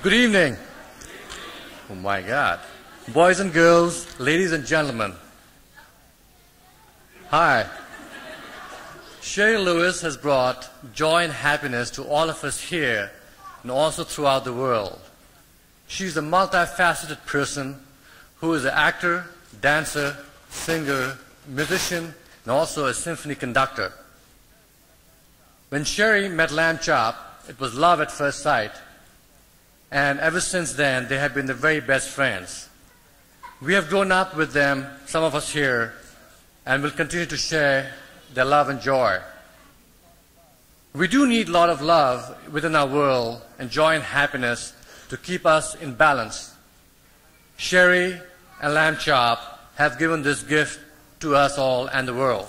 Good evening. Oh my God. Boys and girls, ladies and gentlemen. Hi. Shari Lewis has brought joy and happiness to all of us here and also throughout the world. She's a multifaceted person who is an actor, dancer, singer, musician, and also a symphony conductor. When Shari met Lambchop, it was love at first sight. And ever since then, they have been the very best friends. We have grown up with them, some of us here, and will continue to share their love and joy. We do need a lot of love within our world and joy and happiness to keep us in balance. Shari and Lambchop have given this gift to us all and the world.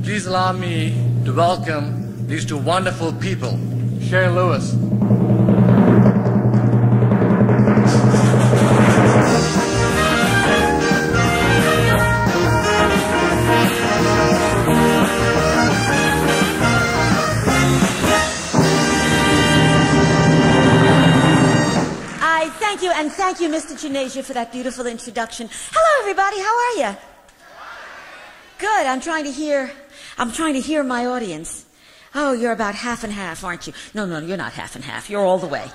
Please allow me to welcome these two wonderful people. Shari Lewis. And thank you, Mr. Gymnasia, for that beautiful introduction. Hello, everybody. How are you? Good. I'm trying to hear my audience. Oh, you're about half and half, aren't you? No, you're not half and half. You're all the way.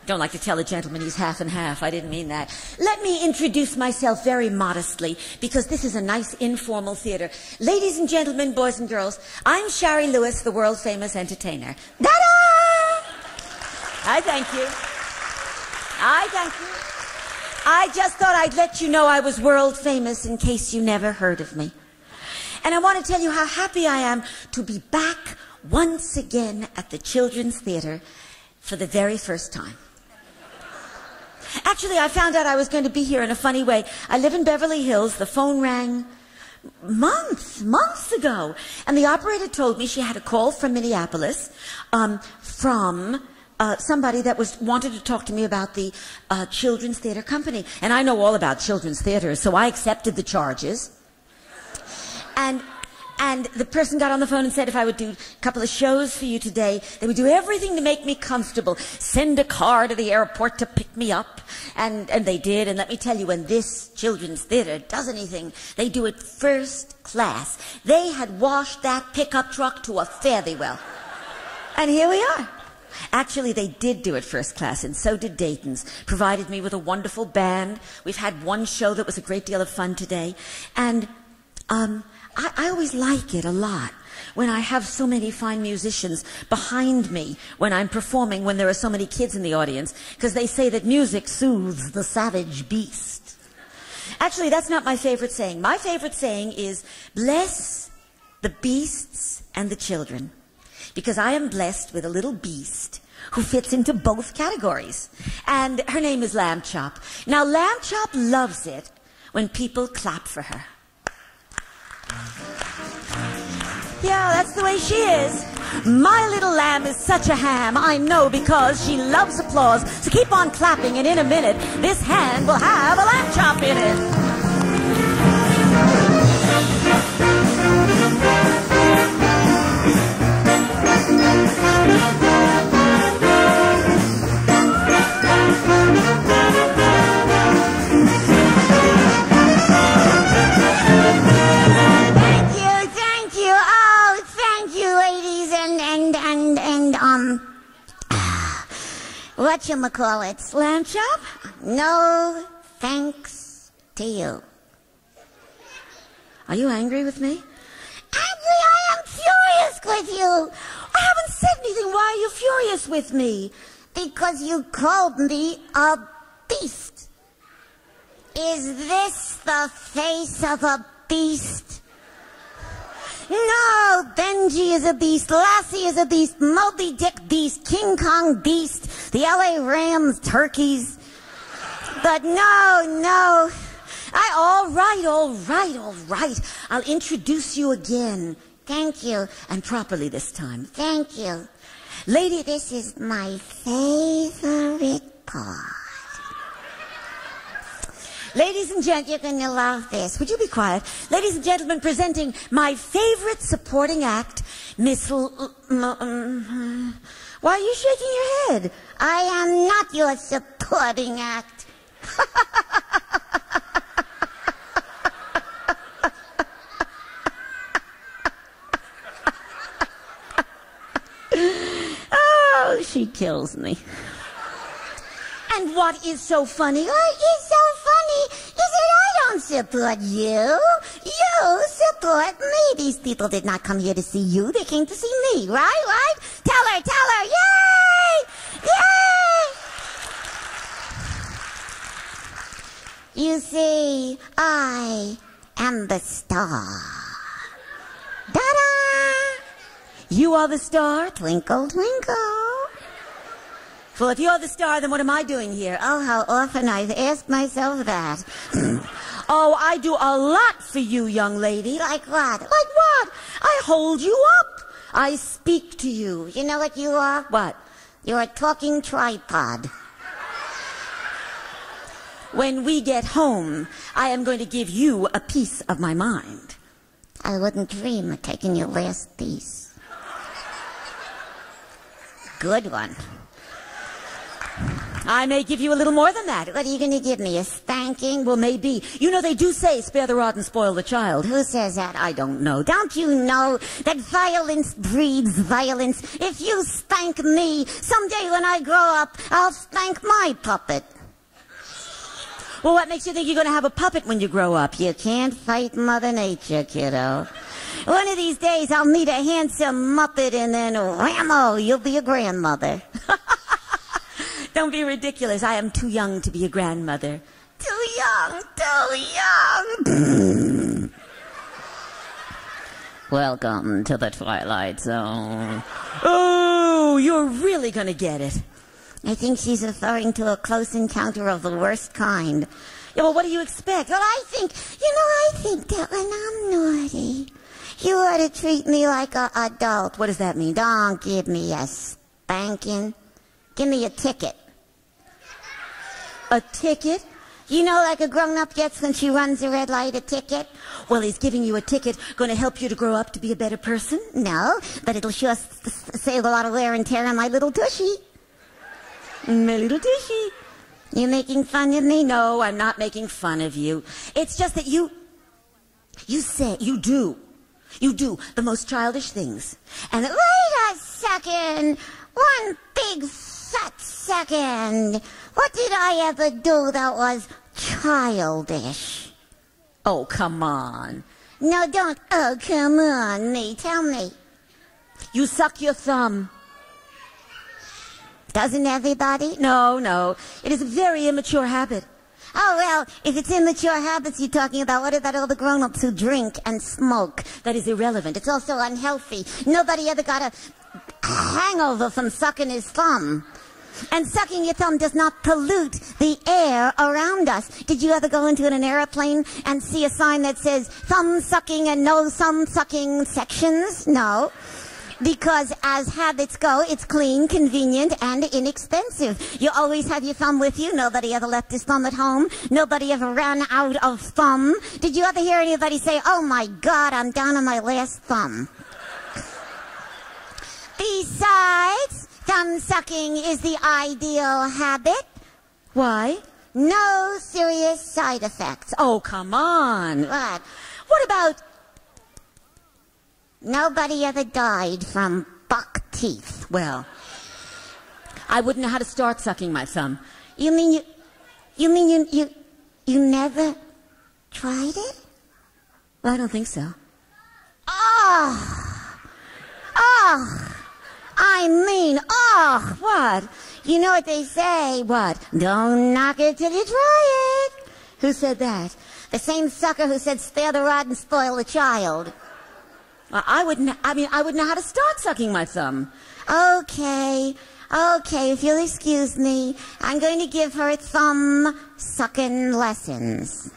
Don't like to tell a gentleman he's half and half. I didn't mean that. Let me introduce myself very modestly, because this is a nice informal theater. Ladies and gentlemen, boys and girls, I'm Shari Lewis, the world-famous entertainer. Ta-da! I thank you. I just thought I'd let you know I was world famous in case you never heard of me. And I want to tell you how happy I am to be back once again at the Children's Theater for the very first time. Actually, I found out I was going to be here in a funny way. I live in Beverly Hills. The phone rang months ago. And the operator told me she had a call from Minneapolis from somebody that wanted to talk to me about the Children's Theater Company. And I know all about children's theaters, so I accepted the charges. And the person got on the phone and said if I would do a couple of shows for you today, they would do everything to make me comfortable. Send a car to the airport to pick me up. And they did. And let me tell you, when this children's theater does anything, they do it first class. They had washed that pickup truck to a fare-thee-well. And here we are. Actually, they did do it first class, and so did Dayton's. Provided me with a wonderful band. We've had one show that was a great deal of fun today. And I always like it a lot when I have so many fine musicians behind me when I'm performing, when there are so many kids in the audience, because they say that music soothes the savage beast. Actually, that's not my favorite saying. My favorite saying is, bless the beasts and the children. Because I am blessed with a little beast who fits into both categories. And her name is Lambchop. Now, Lambchop loves it when people clap for her. Yeah, that's the way she is. My little lamb is such a ham, I know, because she loves applause. So keep on clapping, and in a minute, this hand will have a Lambchop in it. Whatchamacallits, Lambchop? No thanks to you. Are you angry with me? Angry? I am furious with you. I haven't said anything. Why are you furious with me? Because you called me a beast. Is this the face of a beast? No, Benji is a beast, Lassie is a beast, Moby Dick beast, King Kong beast, the LA Rams turkeys. But no. All right. I'll introduce you again. Thank you. And properly this time. Thank you. Lady, this is my favorite part. Ladies and gentlemen, you're going to love this. Would you be quiet? Ladies and gentlemen, presenting my favorite supporting act, Miss Why are you shaking your head? I am not your supporting act. Oh, she kills me. And what is so funny? What is so funny is that I don't support you. You support me. These people did not come here to see you. They came to see me, right? Right? Tell her. Yay! Yay! You see, I am the star. Ta-da! You are the star? Twinkle, twinkle. Well, if you're the star, then what am I doing here? Oh, how often I've asked myself that. Oh, I do a lot for you, young lady. Like what? Like what? I hold you up. I speak to you. You know what you are? What? You're a talking tripod. When we get home, I am going to give you a piece of my mind. I wouldn't dream of taking your last piece. Good one. I may give you a little more than that. What are you going to give me, a spanking? Well, maybe. You know, they do say, spare the rod and spoil the child. Who says that? I don't know. Don't you know that violence breeds violence? If you spank me, someday when I grow up, I'll spank my puppet. Well, what makes you think you're going to have a puppet when you grow up? You can't fight Mother Nature, kiddo. One of these days, I'll meet a handsome Muppet, and then, whammo, you'll be a grandmother. Don't be ridiculous. I am too young to be a grandmother. Too young, too young. Welcome to the Twilight Zone. Oh, you're really going to get it. I think she's referring to a close encounter of the worst kind. Yeah, well, what do you expect? Well, I think that when I'm naughty, you ought to treat me like an adult. What does that mean? Don't give me a spanking. Give me a ticket. A ticket? You know, like a grown-up gets when she runs a red light, a ticket? Well, is giving you a ticket going to help you to grow up to be a better person? No, but it'll sure save a lot of wear and tear on my little tushy. My little tushy. You making fun of me? No, I'm not making fun of you. It's just that you do the most childish things. And wait a second. One big fat second. What did I ever do that was childish? Oh, come on. No, don't. Oh, come on, me. Tell me. You suck your thumb. Doesn't everybody? No. It is a very immature habit. Oh, well, if it's immature habits you're talking about, what about all the grown-ups who drink and smoke? That is irrelevant. It's also unhealthy. Nobody ever got a hangover from sucking his thumb. And sucking your thumb does not pollute the air around us. Did you ever go into an airplane and see a sign that says thumb sucking and no thumb sucking sections? No. Because as habits go, it's clean, convenient, and inexpensive. You always have your thumb with you. Nobody ever left his thumb at home. Nobody ever ran out of thumb. Did you ever hear anybody say, oh my God, I'm down on my last thumb? Besides, thumb sucking is the ideal habit. Why? No serious side effects. Oh, come on. What? What about... Nobody ever died from buck teeth. Well, I wouldn't know how to start sucking my thumb. You mean you never tried it? Well, I don't think so. What? You know what they say, what? Don't knock it till you try it. Who said that? The same sucker who said spare the rod and spoil the child. Well, I wouldn't know how to start sucking my thumb. Okay, if you'll excuse me, I'm going to give her thumb sucking lessons.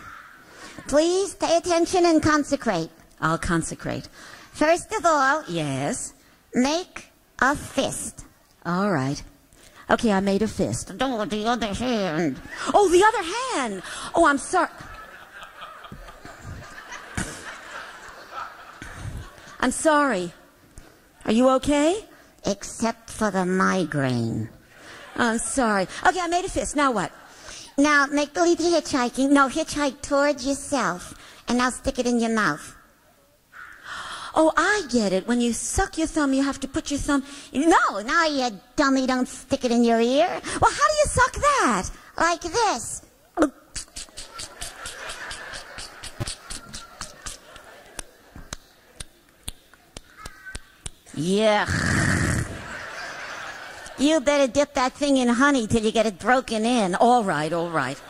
Please pay attention and consecrate. I'll consecrate. First of all, yes, make a fist. All right. Okay, I made a fist. Oh, the other hand. Oh, the other hand. Oh, I'm sorry. I'm sorry. Are you okay? Except for the migraine. I'm sorry. Okay, I made a fist. Now what? Now, make believe you're hitchhiking. No, hitchhike towards yourself. And now stick it in your mouth. Oh, I get it. When you suck your thumb, you have to put your thumb... No, you dummy, don't stick it in your ear. Well, how do you suck that? Like this. Yuck. You better dip that thing in honey till you get it broken in. All right, all right.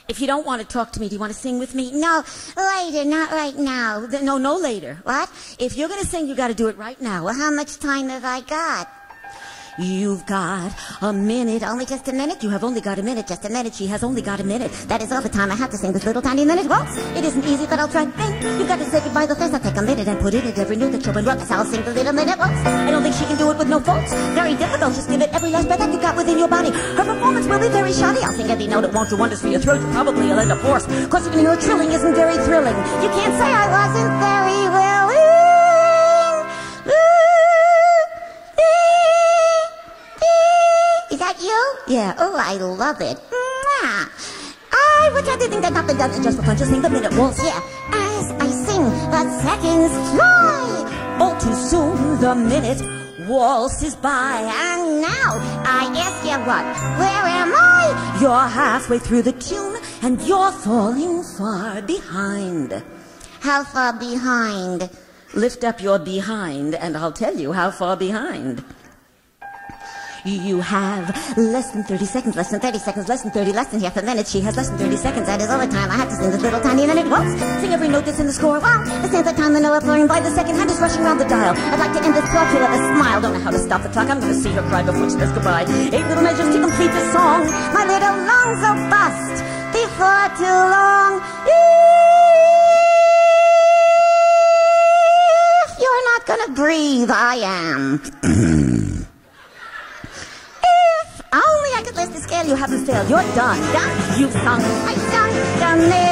If you don't want to talk to me, do you want to sing with me? No, later, not right now. No, later. What? If you're going to sing, you got to do it right now. Well, how much time have I got? You've got a minute. Only just a minute? You have only got a minute. Just a minute. She has only got a minute. That is all the time I have to sing this little tiny minute waltz. It isn't easy, but I'll try. Think. You've got to say goodbye the first. I'll take a minute and put in it every note that you're in rocks. I'll sing the little minute waltz. I don't think she can do it with no faults. Very difficult. Just give it every last breath that you got within your body. Her performance will be very shoddy. I'll sing every note. It won't do wonders for your throat. Probably you'll end up hoarse. Cause even your trilling isn't very thrilling. You can't say I wasn't very willing. Is that you? Yeah. Oh, I love it. I would try to think that nothing does it just for fun. Just sing the minute waltz, yeah. As I sing, the seconds fly. All too soon, the minute waltzes by. And now, I ask you what? Where am I? You're halfway through the tune, and you're falling far behind. How far behind? Lift up your behind, and I'll tell you how far behind. You have less than 30 seconds, less than 30 seconds, less than 30, less than half a minute. She has less than 30 seconds. That is all the time I have to sing this little tiny minute waltz. Sing every note that's in the score. Wow, this ain't the time to know it, fluttering by the second hand is rushing around the dial. I'd like to end this talk here with a smile. Don't know how to stop the clock. I'm going to see her cry before she says goodbye. 8 little measures to complete this song. My little lungs will bust before too long. If you're not going to breathe, I am. Only I could list the scale. You haven't failed. You're done. Done. You've sung. I sung the minute.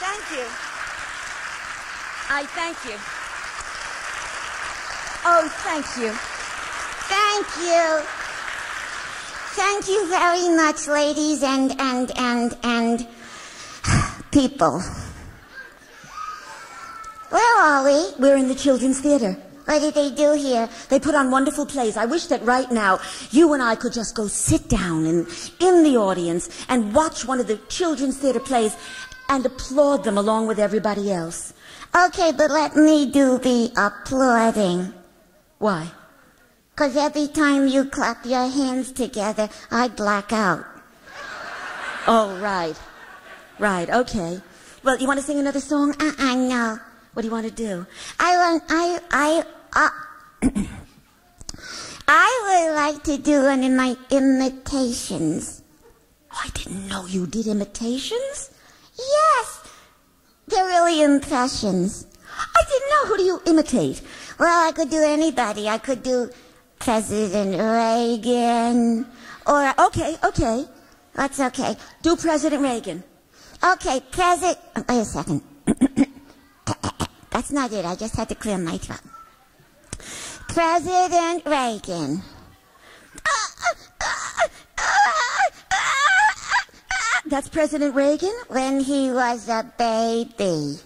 Thank you. I thank you. Oh, thank you. Thank you. Thank you very much, ladies and people. Where are we? We're in the Children's Theater. What did they do here? They put on wonderful plays. I wish that right now you and I could just go sit down in the audience and watch one of the Children's Theater plays and applaud them along with everybody else. Okay, but let me do the applauding. Why? Because every time you clap your hands together, I black out. Oh, right. Right, okay. Well, you want to sing another song? No. What do you want to do? I would like to do one of my imitations. Oh, I didn't know you did imitations? Yes. They're really impressions. I didn't know. Who do you imitate? Well, I could do anybody. I could do President Reagan, or, okay, that's okay. Do President Reagan. Okay, wait a second. That's not it, I just had to clear my throat. President Reagan. That's President Reagan? When he was a baby.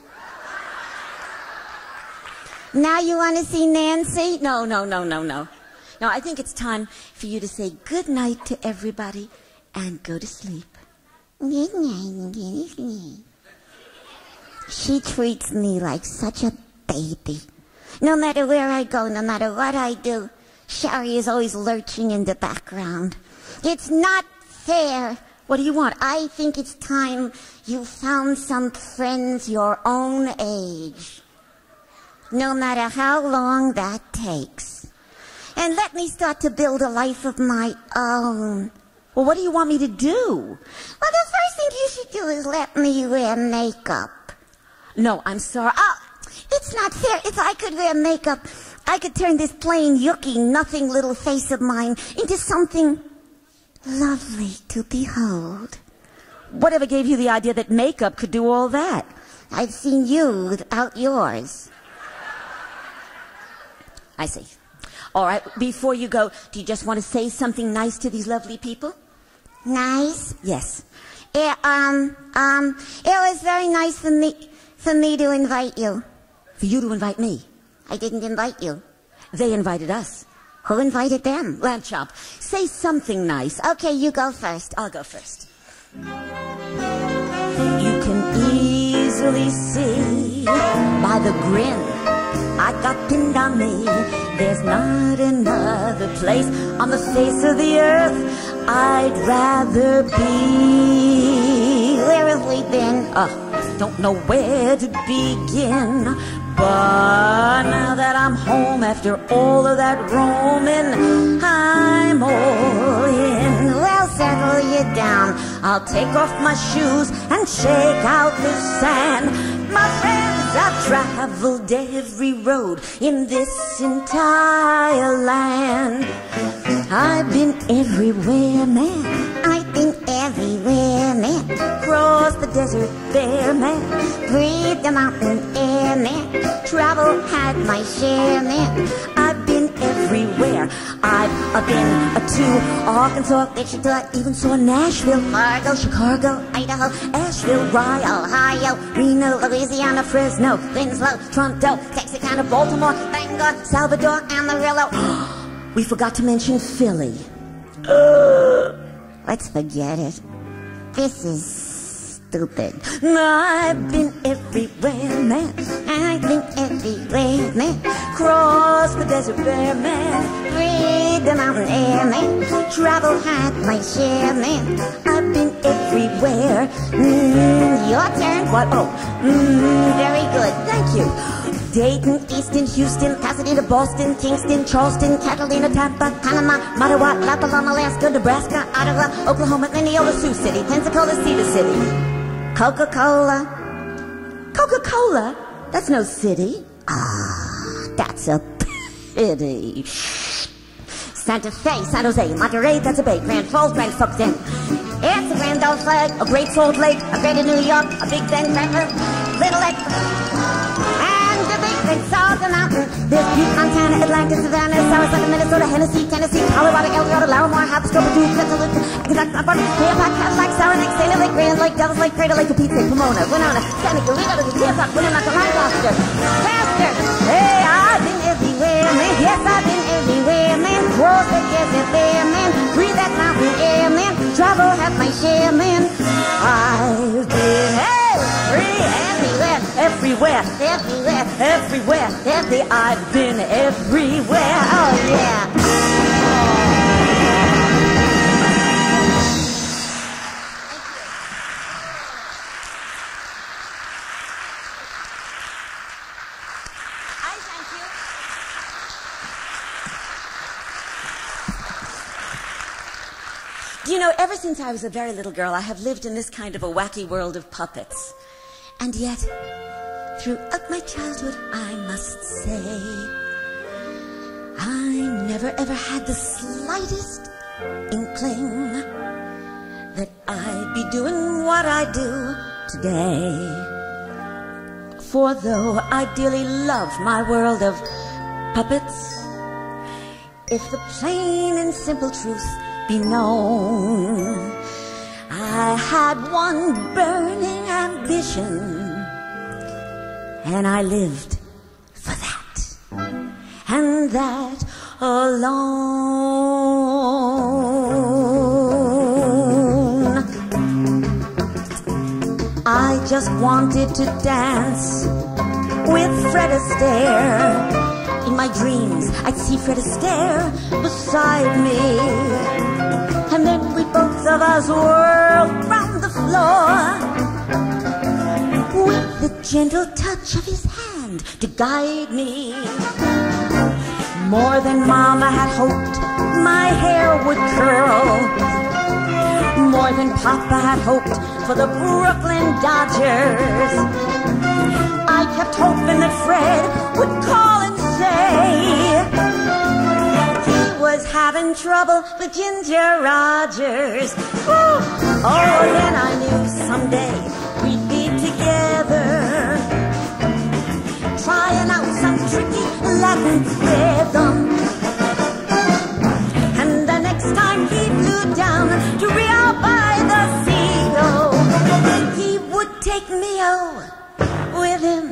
Now you want to see Nancy? No. No, I think it's time for you to say good night to everybody and go to sleep. Good night. She treats me like such a baby. No matter where I go, no matter what I do, Shari is always lurching in the background. It's not fair. What do you want? I think it's time you found some friends your own age. No matter how long that takes. And let me start to build a life of my own. Well, what do you want me to do? Well, the first thing you should do is let me wear makeup. No, I'm sorry. It's not fair. If I could wear makeup, I could turn this plain, yucky, nothing little face of mine into something lovely to behold. Whatever gave you the idea that makeup could do all that? I've seen you without yours. I see. All right, before you go, do you just want to say something nice to these lovely people? Nice? Yes. It was very nice for me to invite you. For you to invite me? I didn't invite you. They invited us. Who invited them? Lambchop, say something nice. Okay, you go first. I'll go first. You can easily see by the grin I got pinned on me, there's not another place on the face of the earth I'd rather be. Where have we been? Don't know where to begin, but now that I'm home after all of that roaming, I'm all in. Well, settle you down. I'll take off my shoes and shake out the sand. My friends, I've traveled every road in this entire land. I've been everywhere, man. I've been everywhere, man. Crossed the desert bare, man. Breathed the mountain air, man. Travel had my share, man. I've been everywhere. I've been to Arkansas, Wichita, even saw Nashville, Fargo, Chicago, Idaho, Asheville, Rye, Ohio, Reno, Louisiana, Fresno, Winslow, Toronto, Texarkana, Baltimore, Bangor, Salvador, Amarillo. We forgot to mention Philly. Let's forget it. This is stupid. I've been everywhere, man. I've been everywhere, man. Crossed the desert bare, man. Breathed the mountain air, man. Travel had my share, man. I've been everywhere. Your turn. What? Very good. Thank you. Dayton, Easton, Houston, Pasadena, Boston, Kingston, Charleston, Catalina, Tampa, Panama, Mattawa, Lapalama, Alaska, Nebraska, Ottawa, Oklahoma, Mineola, Sioux City, Pensacola, Cedar City. Coca-Cola. Coca-Cola? That's no city. That's a pity. Santa Fe, San Jose, Monterey, that's a bay. Grand Falls, Grand Forks, It's a Grand Old Flag, a Great Salt Lake, a Greater New York, a Big Bend Cracker, Little Lake, and the Big Big Southern Mountain. There's Butte, Montana, Atlanta, Savannah, Sarasota, Minnesota, Hennessy, Tennessee, Colorado, Eldorado, Larimore, Habisko, Purdue, Pennsylvania, Cadillac, Cadillac, Saranac, Saint Lake, Grand Lake, Devil's Lake, Crater Lake, Pizza, Pomona, Winona, Seneca, Reno, Tearpot, Winnemucca, Lancaster, Castor. Hey, I've been everywhere, man. Yes, I've been everywhere, man. Cross the desert there, man. Breathe that mountain air, man. Travel have my share, man. I've been everywhere, everywhere, everywhere, everywhere, everywhere. I've been everywhere. Oh, yeah. You know, ever since I was a very little girl, I have lived in this kind of a wacky world of puppets. And yet, throughout my childhood, I must say, I never ever had the slightest inkling that I'd be doing what I do today. For though I dearly love my world of puppets, if the plain and simple truth be known, I had one burning ambition, and I lived for that, and that alone. I just wanted to dance with Fred Astaire. In my dreams, I'd see Fred Astaire beside me, and then we both of us whirled round the floor with the gentle touch of his hand to guide me. More than Mama had hoped, my hair would curl, more than Papa had hoped for the Brooklyn Dodgers. I kept hoping that Fred would call and say he was having trouble with Ginger Rogers. Oh, then I knew someday we'd be together, trying out some tricky Latin rhythm. And the next time he flew down to Rio by the sea, oh, he would take me with him.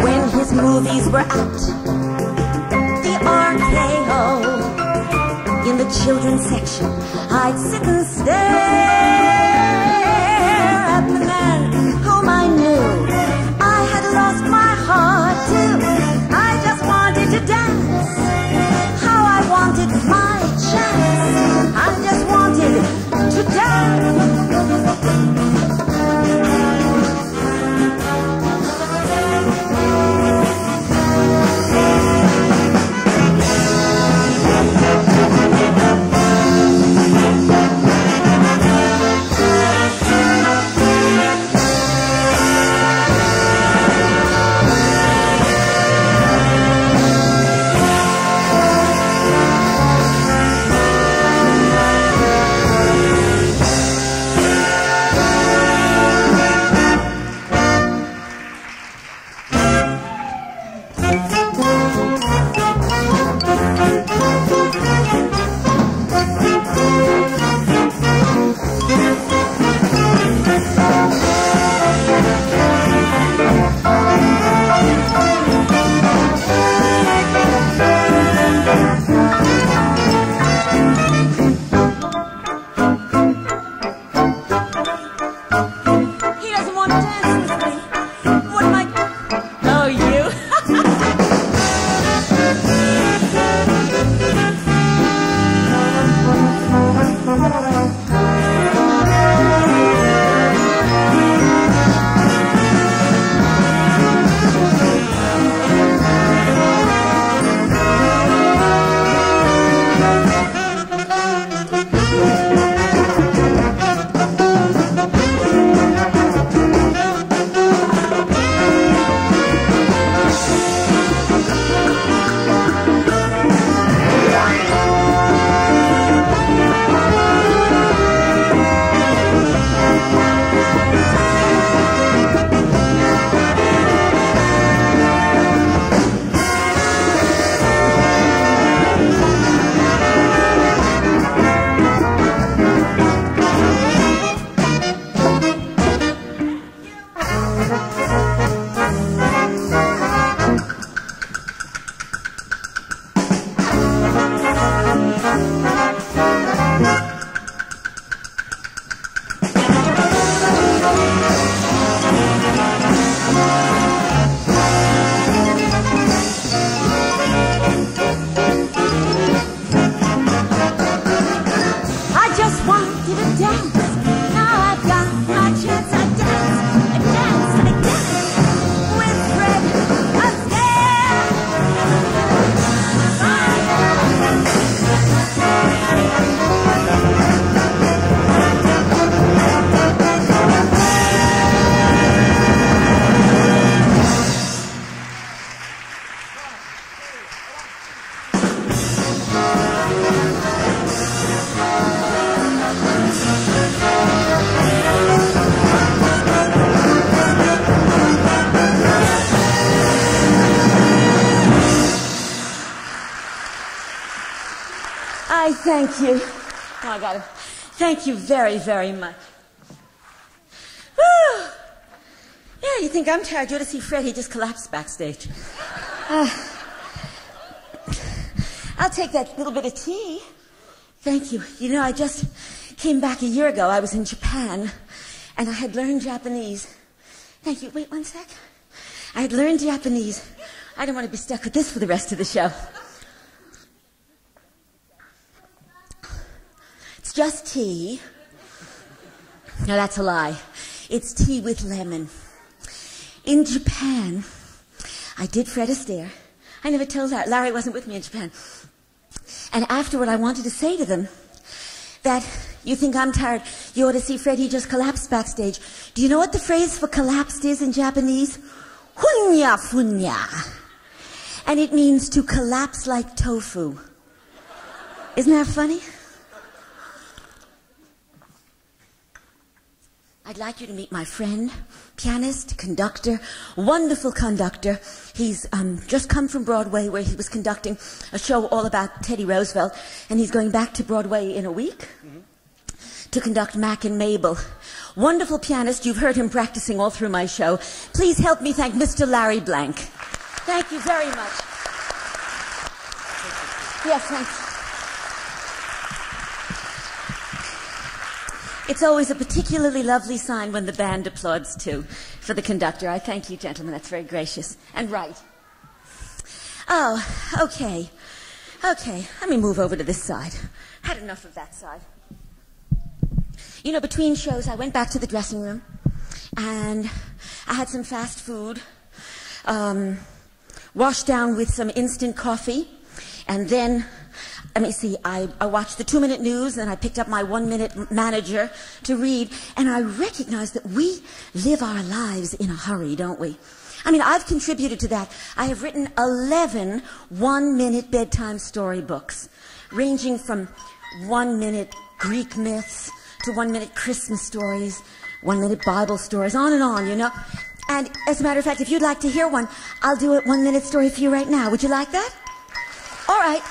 When his movies were out, the RKO, in the children's section, I'd sit and stare at the man whom I knew. I had lost my heart too. I just wanted to dance. How I wanted my chance. I just wanted to dance. Thank you. Oh, I got it. Thank you very, very much. Whew. Yeah, you think I'm tired? You ought to see Fred. He just collapsed backstage. I'll take that little bit of tea. Thank you. You know, I just came back a year ago. I was in Japan, and I had learned Japanese. Thank you. Wait one sec. I had learned Japanese. I don't want to be stuck with this for the rest of the show. It's just tea. No, that's a lie. It's tea with lemon. In Japan, I did Fred Astaire. I never told Larry. Larry wasn't with me in Japan. And afterward, I wanted to say to them that you think I'm tired, you ought to see Fred. He just collapsed backstage. Do you know what the phrase for collapsed is in Japanese? Hunya funya. And it means to collapse like tofu. Isn't that funny? I'd like you to meet my friend, pianist, conductor, wonderful conductor. He's just come from Broadway, where he was conducting a show all about Teddy Roosevelt, and he's going back to Broadway in a week to conduct Mac and Mabel. Wonderful pianist. You've heard him practicing all through my show. Please help me thank Mr. Larry Blank. Thank you very much. Yes, thanks. It's always a particularly lovely sign when the band applauds, too, for the conductor. I thank you, gentlemen. That's very gracious. And right. Oh, okay. Okay, let me move over to this side. Had enough of that side. You know, between shows, I went back to the dressing room, and I had some fast food, washed down with some instant coffee, and then, let me see, I watched the 2-minute news, and I picked up my 1-minute manager to read, and I recognized that we live our lives in a hurry, don't we? I mean, I've contributed to that. I have written 11 1-minute bedtime storybooks, ranging from 1-minute Greek myths to 1-minute Christmas stories, 1-minute Bible stories, on and on, you know. And as a matter of fact, if you'd like to hear one, I'll do a 1-minute story for you right now. Would you like that? All right.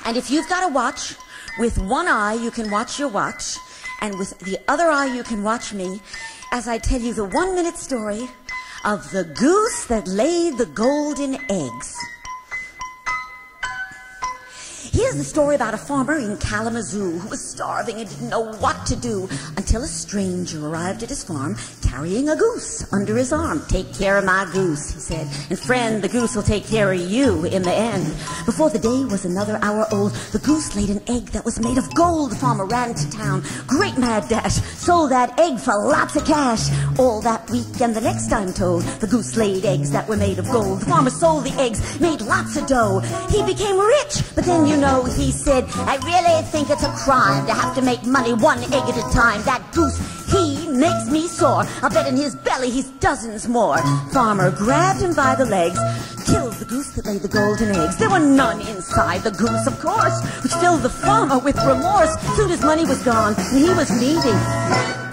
And if you've got a watch, with one eye you can watch your watch, and with the other eye you can watch me, as I tell you the 1-minute story of the goose that laid the golden eggs. Here's the story about a farmer in Kalamazoo who was starving and didn't know what to do until a stranger arrived at his farm carrying a goose under his arm. "Take care of my goose," he said, "and friend, the goose will take care of you in the end." Before the day was another hour old, the goose laid an egg that was made of gold. The farmer ran to town, great mad dash, sold that egg for lots of cash. All that week and the next time told, the goose laid eggs that were made of gold. The farmer sold the eggs, made lots of dough. He became rich, but then you know, he said, "I really think it's a crime to have to make money 1 egg at a time. That goose, he makes me sore. I'll bet in his belly he's dozens more." Farmer grabbed him by the legs, killed the goose that laid the golden eggs. There were none inside the goose, of course, which filled the farmer with remorse. Soon his money was gone, and he was needy.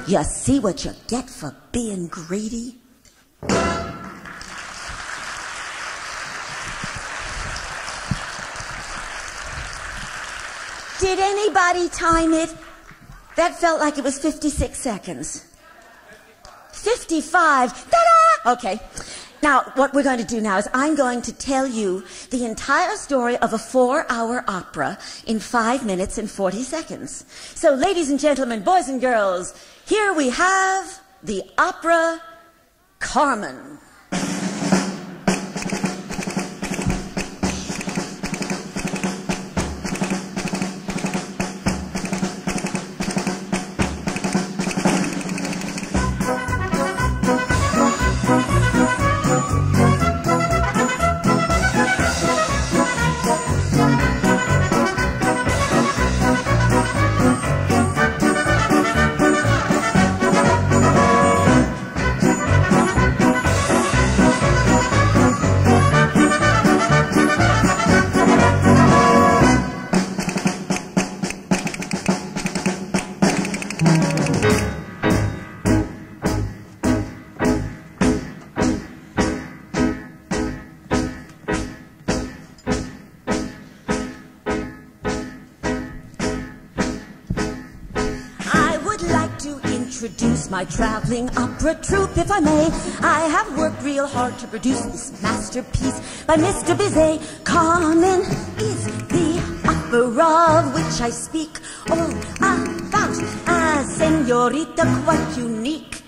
You see what you get for being greedy? Did anybody time it? That felt like it was 56 seconds. 55. Ta-da! Okay. Now, what we're going to do now is I'm going to tell you the entire story of a 4-hour opera in 5 minutes and 40 seconds. So, ladies and gentlemen, boys and girls, here we have the opera Carmen. Introduce my traveling opera troupe, if I may. I have worked real hard to produce this masterpiece by Mr. Bizet. Carmen is the opera of which I speak, all about a senorita quite unique.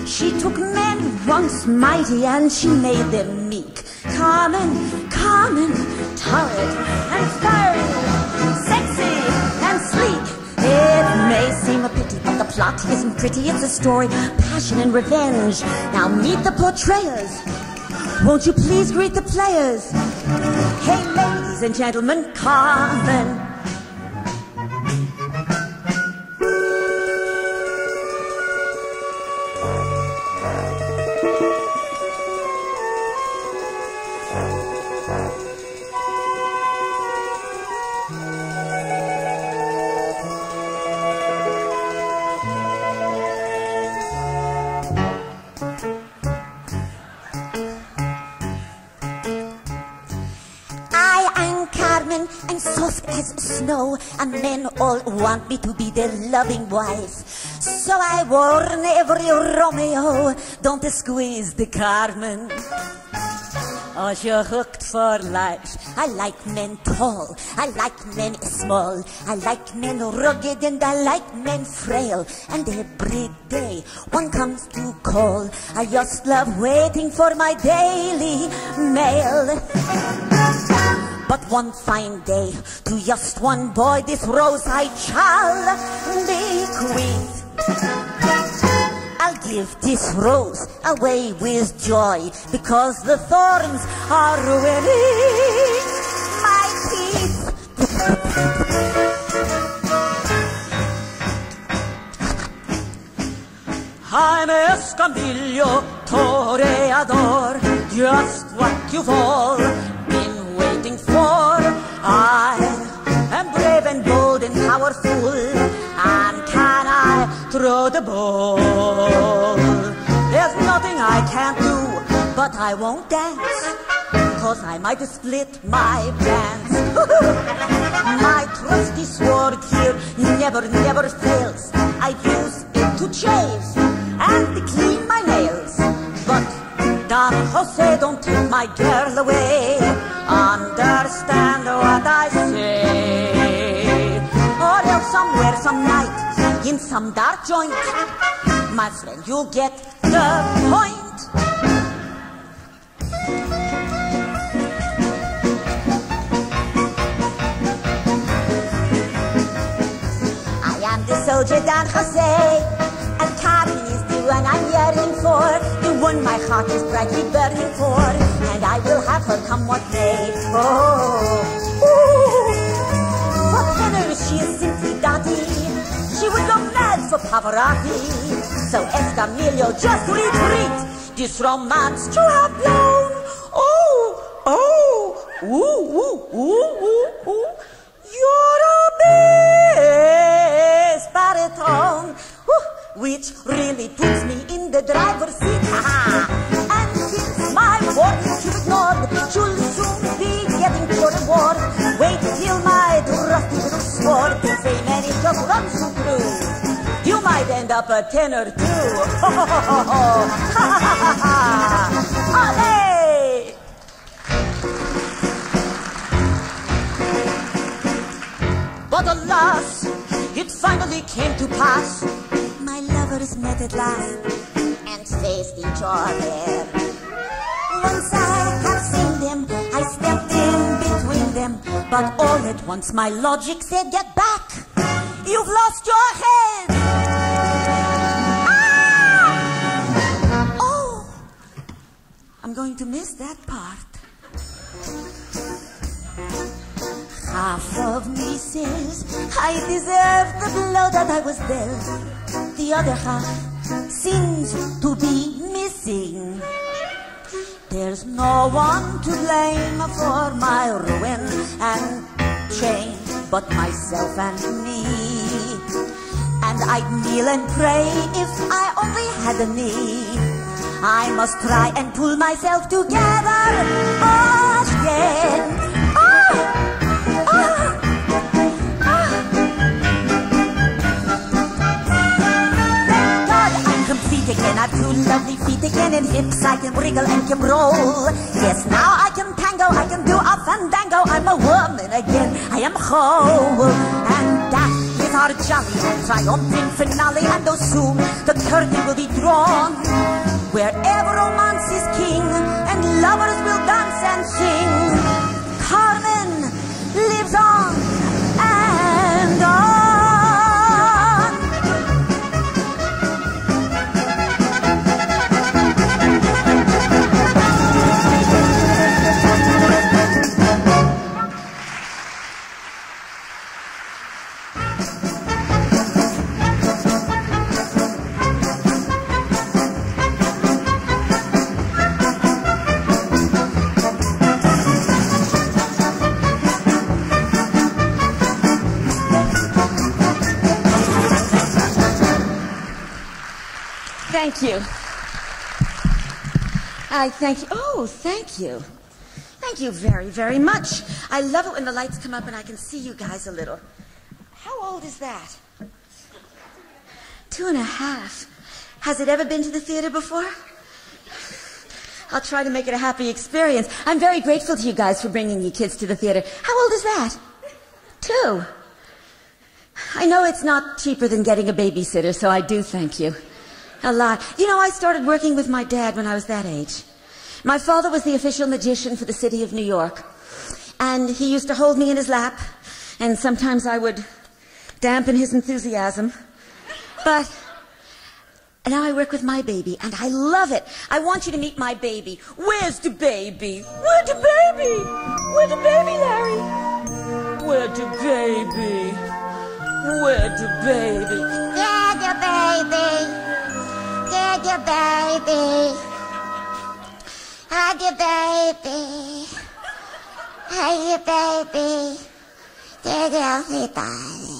She took men once mighty and she made them meek. Carmen, Carmen, torrid and fiery, sexy and sleek. It may seem a pity, but the plot isn't pretty. It's a story, passion and revenge. Now meet the portrayers. Won't you please greet the players? Hey, ladies and gentlemen, Carmen. and soft as snow, and men all want me to be their loving wife. So I warn every Romeo, don't squeeze the Carmen. Oh, you're hooked for life. I like men tall, I like men small, I like men rugged and I like men frail. And every day one comes to call, I just love waiting for my daily mail. But one fine day, to just one boy this rose I shall bequeath. I'll give this rose away with joy, because the thorns are ruining my teeth. I'm Escamillo Toreador, just what you've all been waiting for. I am brave and bold and powerful, and can I throw the ball? There's nothing I can't do, but I won't dance, 'cause I might split my pants. My trusty sword here never fails. I use it to chase and to clean my nails. But Don Jose, don't take my girl away. Understand what I say, or else somewhere, some night, in some dark joint, my friend, you'll get the point. I am the soldier Don Jose, and Carmen is the one I'm yearning for, the one my heart is brightly burning for, and I will have her come what may. Oh, ooh, what tenor she is simply dotty. She would go mad for Pavarotti. So Escamillo, just retreat. This romance to have blown. Oh, oh, ooh, ooh, ooh, ooh, ooh. You're a bass baritone, which really puts me in the driver's seat. And since my warning you ignored, you'll soon be getting your reward. Wait till my rusty little sword the same and it just runs you through. You might end up a tenor too. Ho ho ho ho ho. Ha ha ha ha ha. Olé! But alas, it finally came to pass. My lovers met at last and faced each other. Once I have seen them, I stepped in between them, but all at once my logic said, get back, you've lost your head. Ah! Oh, I'm going to miss that part. Half of me says I deserve the blow that I was dealt. The other half seems to be missing. There's no one to blame for my ruin and change but myself and me. And I'd kneel and pray if I only had a knee. I must try and pull myself together again. Again, I've two lovely feet again, and hips I can wriggle and can roll. Yes, now I can tango, I can do a fandango. I'm a woman again, I am whole. And that is our jolly and triumphant finale. And though soon the curtain will be drawn, wherever romance is king and lovers will dance and sing, Carmen lives on and on. Thank you. I thank you. Oh, thank you. Thank Thank you very, very much. I love it when the lights come up and I can see you guys a little. How old is that? 2.5. Has it ever been to the theater before? I'll try to make it a happy experience. I'm very grateful to you guys for bringing your kids to the theater. How old is that? 2. I know it's not cheaper than getting a babysitter, so I do thank you. A lot. You know, I started working with my dad when I was that age. My father was the official magician for the city of New York. And he used to hold me in his lap, and sometimes I would dampen his enthusiasm. But now I work with my baby, and I love it. I want you to meet my baby. Where's the baby? Where's the baby? Where's the baby, Larry? Where's the baby? Where's the baby? Get the baby. Get the baby. Hide the baby. Hide the baby. Get everybody.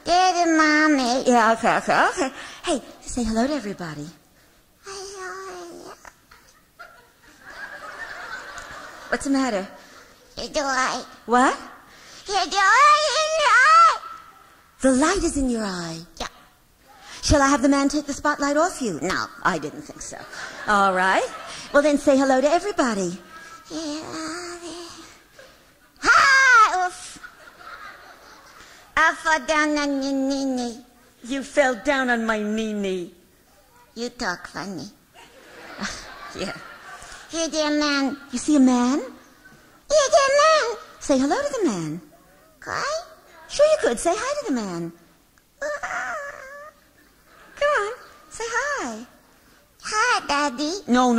Get the mommy. Yeah, okay. Hey, say hello to everybody. What's the matter? You're the light. What? You're the light in your eye. The light is in your eye. Yeah. Shall I have the man take the spotlight off you? No. I didn't think so. All right. Well, then say hello to everybody. Hi! Oof. I fell down on your knee. You fell down on my knee. You talk funny. Yeah. You're the man. You see a man? You're the man. Say hello to the man. Cry? Sure you could. Say hi to the man. Come on. Say hi. Hi, Daddy. No. You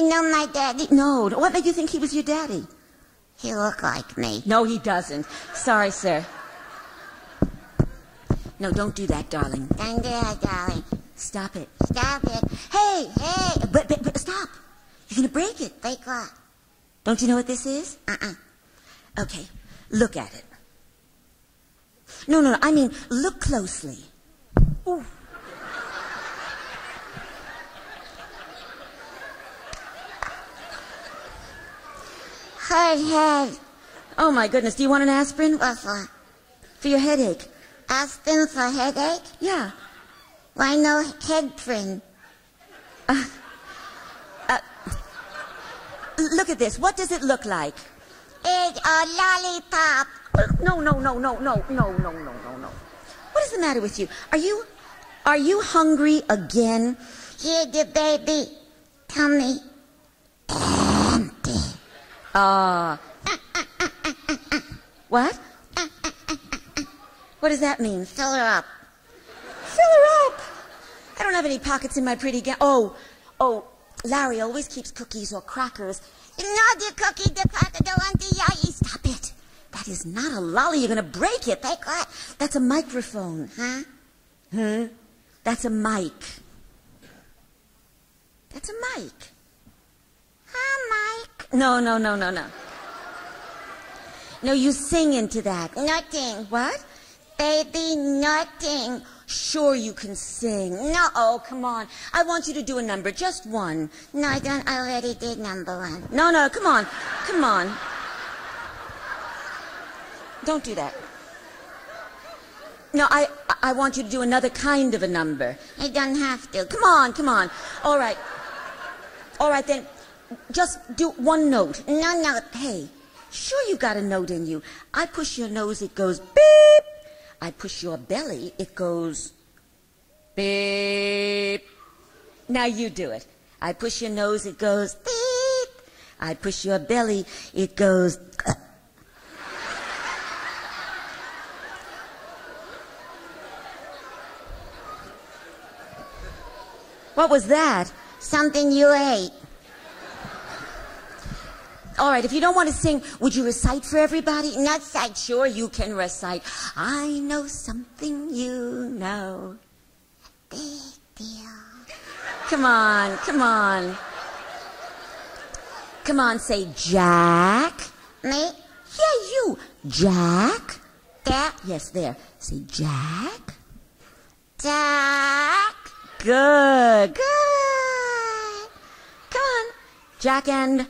know my daddy? No. What made you think he was your daddy? He look like me. No, he doesn't. Sorry, sir. No, don't do that, darling. Don't do that, darling. Stop it. Stop it. Hey! But stop. You're going to break it. Break what? Don't you know what this is? Okay, look at it. No, I mean, look closely. Ooh. Hard head. Oh, my goodness. Do you want an aspirin? What for? For your headache. Aspirin for headache? Yeah. Why no headprin? Look at this. What does it look like? It's a lollipop. No. What is the matter with you? Are you hungry again? Here, the baby. Tummy. Empty. What? What does that mean? Fill her up. Fill her up. I don't have any pockets in my pretty gown. Oh, Larry always keeps cookies or crackers. Not the cookie, the cracker, the one, the yai. Stop it. That is not a lolly. You're going to break it. Break what? That's a microphone. Huh? That's a mic. That's a mic. Hi, Mike. No. No, you sing into that. Nothing. What? Baby, nothing. Sure you can sing. No, oh, come on. I want you to do a number, just one. No, I don't. I already did number 1. No, come on. Don't do that. No, I want you to do another kind of a number. I don't have to. Come on. All right, then, just do one note. No note. Hey, sure you got a note in you. I push your nose, it goes beep. I push your belly, it goes beep. Now you do it. I push your nose, it goes beep. I push your belly, it goes... What was that? Something you ate. All right, if you don't want to sing, would you recite for everybody? Not cite. Sure, you can recite. I know something you know. Big deal. Come on. Come on, say Jack. Me? Yeah, you. Jack. Jack? Yes, there. Say Jack. Jack. Good. Jack and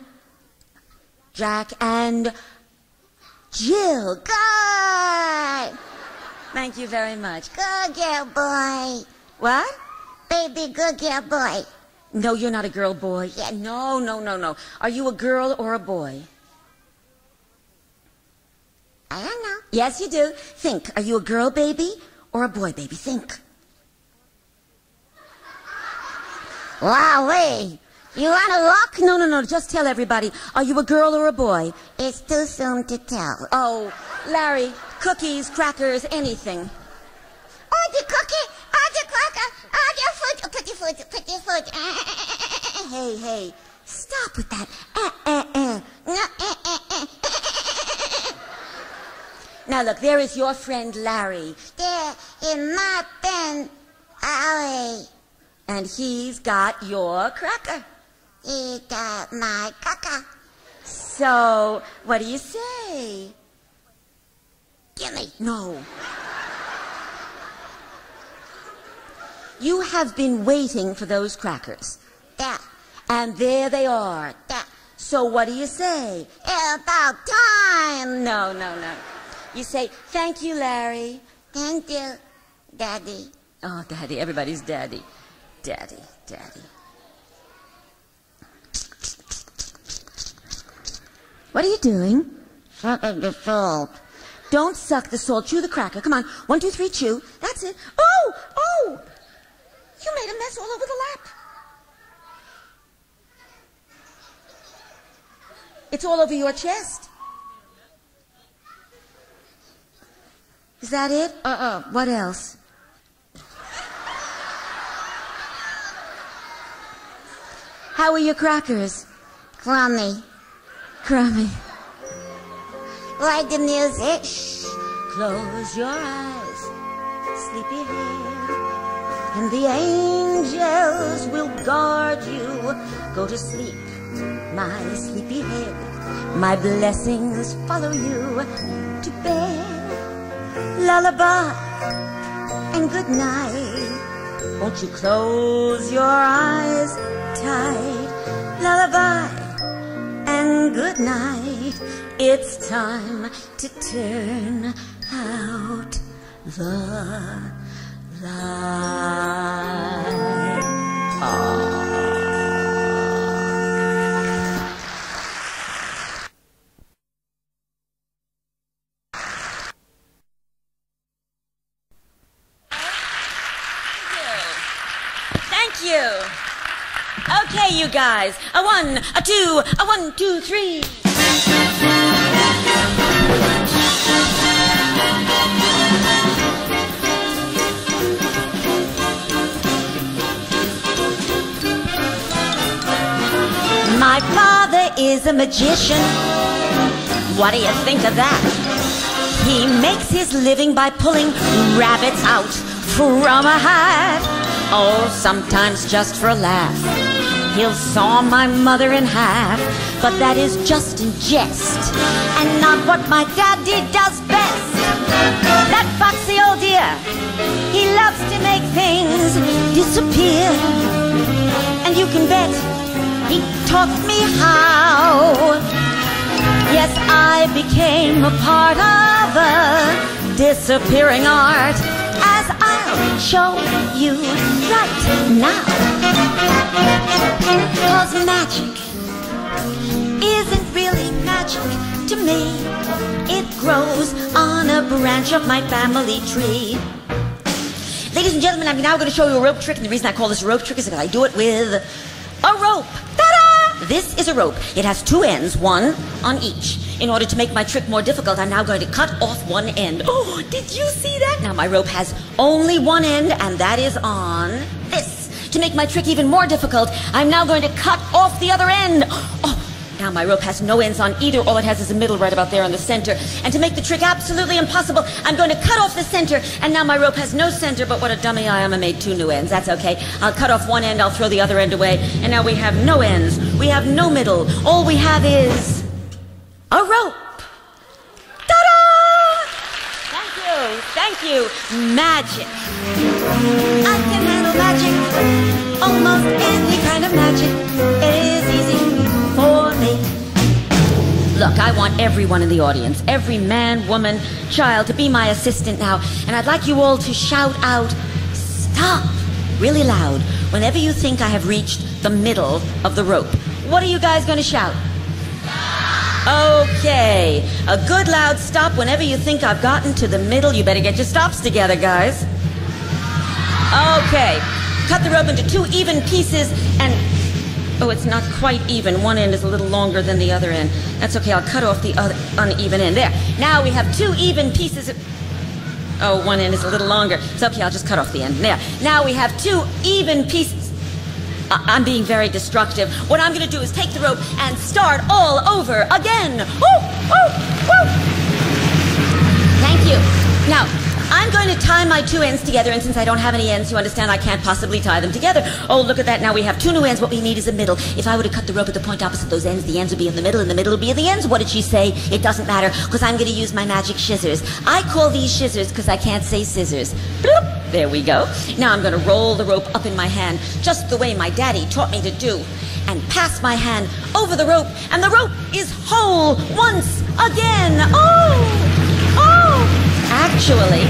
Jill. Good. Thank you very much. Good girl boy. What? Baby good girl boy. No, you're not a girl, boy. Yeah, no. Are you a girl or a boy? I don't know. Yes, you do. Think. Are you a girl baby or a boy baby? Think. Wowee. You want to look? No. Just tell everybody. Are you a girl or a boy? It's too soon to tell. Oh, Larry, cookies, crackers, anything. Order cookie, order cracker, order food, put your food. Hey, stop with that. No, Now look, there is your friend Larry. There in my pen alley. And he's got your cracker. He got my caca. So, what do you say? Gimme. No. You have been waiting for those crackers. There, And there they are. there. So what do you say? About time. No. You say, thank you, Larry. Thank you, Daddy. Oh, Daddy. Everybody's Daddy. Daddy. What are you doing? Sucking the salt. Don't suck the salt. Chew the cracker. Come on. 1, 2, 3, chew. That's it. Oh! You made a mess all over the lap. It's all over your chest. Is that it? What else? How are your crackers? Crummy. Crummy. Like the music. Close your eyes, sleepyhead, and the angels will guard you. Go to sleep, my sleepyhead. My blessings follow you to bed. Lullaby and good night. Won't you close your eyes tight? Lullaby and good night. It's time to turn out the light. Thank you. Okay, you guys. A 1, a 2, a 1, 2, 3. My father is a magician. What do you think of that? He makes his living by pulling rabbits out from a hat. Oh, sometimes just for a laugh. He'll saw my mother in half, but that is just in jest, and not what my daddy does best. That foxy old dear, he loves to make things disappear, and you can bet he taught me how. Yes, I became a part of a disappearing art, as I'll show you right now. 'Cause magic isn't really magic to me. It grows on a branch of my family tree. Ladies and gentlemen, I'm now going to show you a rope trick, and the reason I call this a rope trick is because I do it with a rope. Ta-da! This is a rope. It has 2 ends, 1 on each. In order to make my trick more difficult, I'm now going to cut off 1 end. Oh, did you see that? Now my rope has only 1 end, and that is on this. To make my trick even more difficult, I'm now going to cut off the other end. Oh, now my rope has no ends on either. All it has is a middle right about there in the center. And to make the trick absolutely impossible, I'm going to cut off the center. And now my rope has no center, but what a dummy I am. I made 2 new ends. That's okay. I'll cut off 1 end. I'll throw the other end away. And now we have no ends. We have no middle. All we have is a rope. Ta-da! Thank you. Magic. I can handle magic. Almost any kind of magic. It is easy. I want everyone in the audience, every man, woman, child, to be my assistant now. And I'd like you all to shout out, "Stop!" really loud whenever you think I have reached the middle of the rope. What are you guys going to shout? Okay, a good loud stop whenever you think I've gotten to the middle. You better get your stops together, guys. Okay, cut the rope into 2 even pieces and... Oh, it's not quite even. One end is a little longer than the other end. That's okay, I'll cut off the other uneven end. There. Now we have 2 even pieces of... Oh, one end is a little longer. It's okay, I'll just cut off the end. There. Now we have 2 even pieces... I'm being very destructive. What I'm going to do is take the rope and start all over again. Woo! Woo! Woo! Thank you. Now, I'm going to tie my 2 ends together, and since I don't have any ends, you understand I can't possibly tie them together. Oh, look at that. Now we have 2 new ends. What we need is a middle. If I were to cut the rope at the point opposite those ends, the ends would be in the middle, and the middle would be in the ends. What did she say? It doesn't matter, because I'm going to use my magic scissors. I call these scissors because I can't say scissors. Bloop. There we go. Now I'm going to roll the rope up in my hand, just the way my daddy taught me to do, and pass my hand over the rope, and the rope is whole once again. Oh! Oh! Actually,